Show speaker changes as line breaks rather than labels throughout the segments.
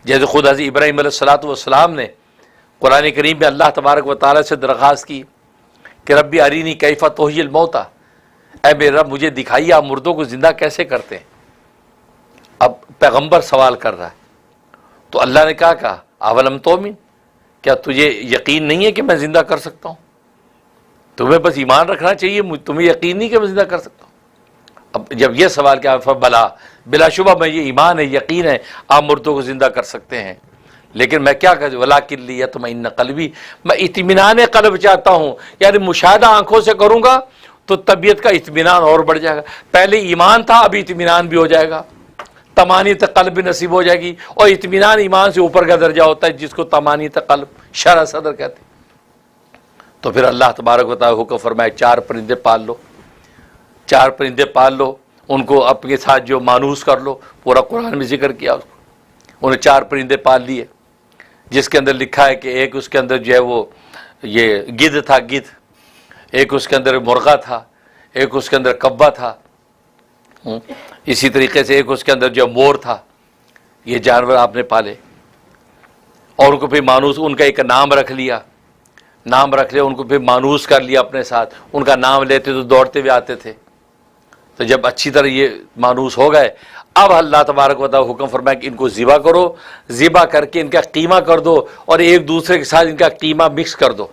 جیسے خود حضرت ابراہیم علیہ الصلوۃ والسلام نے قرآن کریم میں اللہ تبارک و تعالیٰ سے درخواست کی کہ ربی ارینی کیف تحیی الموتیٰ، اے میرے رب مجھے دکھائیے آپ مردوں کو زندہ کیسے کرتے ہیں۔ اب پیغمبر سوال کر رہا ہے تو اللہ نے کہا اولم تؤمن، کیا تجھے یقین نہیں ہے کہ میں زندہ کر سکتا ہوں؟ تمہیں بس ایمان رکھنا چاہیے، تمہیں یقین نہیں کہ میں زندہ کر سکتا ہوں۔ اب جب یہ سوال کیا بلا شبہ میں یہ ایمان ہے، یقین ہے آپ مردوں کو زندہ کر سکتے ہیں، لیکن میں کیا کروں، ولکن لیطمئن قلبی، میں اطمینان قلب چاہتا ہوں، یعنی مشاہدہ آنکھوں سے کروں گا تو طبیعت کا اطمینان اور بڑھ جائے گا۔ پہلے ایمان تھا، ابھی اطمینان بھی ہو جائے گا، طمانینۃ قلب بھی نصیب ہو جائے گی، اور اطمینان ایمان سے اوپر کا درجہ ہوتا ہے جس کو طمانینۃ قلب شرح صدر کہتے ہیں۔ تو پھر اللہ تبارک و تعالیٰ حکم فرمائے 4 پرندے پال لو، 4 پرندے پال لو، ان کو اپنے ساتھ جو مانوس کر لو، پورا قرآن میں ذکر کیا اس کو۔ انہیں 4 پرندے پال لیے، جس کے اندر لکھا ہے کہ ایک اس کے اندر جو ہے وہ یہ گدھ تھا، گدھ، ایک اس کے اندر مرغا تھا، ایک اس کے اندر کبا تھا، اسی طریقے سے ایک اس کے اندر جو مور تھا۔ یہ جانور آپ نے پالے اور ان کو پھر مانوس، ان کا ایک نام رکھ لیا، ان کو پھر مانوس کر لیا اپنے ساتھ، ان کا نام لیتے تو دوڑتے ہوئے آتے تھے۔ تو جب اچھی طرح یہ مانوس ہو گئے، اب اللہ تبارک و تعالیٰ حکم فرمایا کہ ان کو ذبح کرو، ذبح کر کے ان کا قیمہ کر دو، اور ایک دوسرے کے ساتھ ان کا قیمہ مکس کر دو،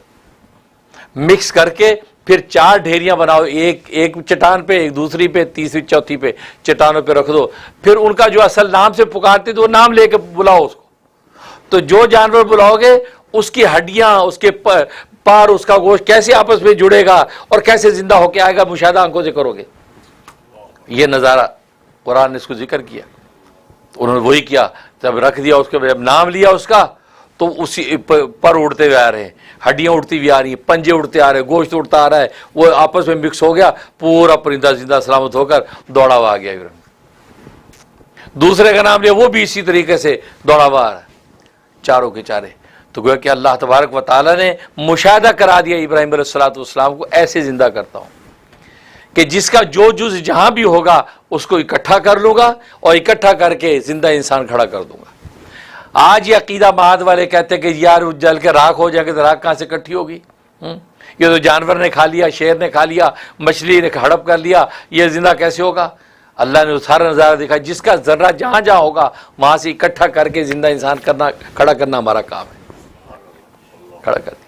مکس کر کے پھر 4 ڈھیریاں بناؤ، ایک چٹان پہ، ایک دوسری پہ، تیسری چوتھی پہ چٹانوں پہ رکھ دو۔ پھر ان کا جو اصل نام سے پکارتے تو وہ نام لے کے بلاؤ اس کو۔ تو جو جانور بلاؤ گے اس کی ہڈیاں، اس کے پار، اس کا گوشت کیسے آپس میں جڑے گا اور کیسے زندہ ہو کے آئے گا، مشاہدہ آنکھوں سے کرو گے۔ یہ نظارہ قرآن نے اس کو ذکر کیا، تو انہوں نے وہی کیا، جب رکھ دیا اس کے جب نام لیا اس کا، تو اسی پر اڑتے ہوئے آ رہے ہیں، ہڈیاں اڑتی ہوئی آ رہی ہیں، پنجے اڑتے آ رہے ہیں، گوشت اڑتا آ رہا ہے، وہ آپس میں مکس ہو گیا، پورا پرندہ زندہ سلامت ہو کر دوڑا ہوا آ گیا۔ دوسرے کا نام لیا، وہ بھی اسی طریقے سے دوڑا ہوا آ رہا ہے، چاروں کے چارے۔ تو گویا کہ اللہ تبارک و تعالیٰ نے مشاہدہ کرا دیا ابراہیم علیہ الصلوۃ والسلام کو، ایسے زندہ کرتا ہوں کہ جس کا جو جز جہاں بھی ہوگا اس کو اکٹھا کر لوں گا، اور اکٹھا کر کے زندہ انسان کھڑا کر دوں گا۔ آج یہ عقیدہ معاد والے کہتے ہیں کہ یار جل کے راکھ ہو جائے گا، تو راکھ کہاں سے اکٹھی ہوگی؟ یہ تو جانور نے کھا لیا، شیر نے کھا لیا، مچھلی نے ہڑپ کر لیا، یہ زندہ کیسے ہوگا؟ اللہ نے سارا نظارہ دکھا، جس کا ذرہ جہاں جہاں ہوگا وہاں سے اکٹھا کر کے زندہ انسان کرنا، کھڑا کرنا ہمارا کام ہے، کھڑا کر دیا۔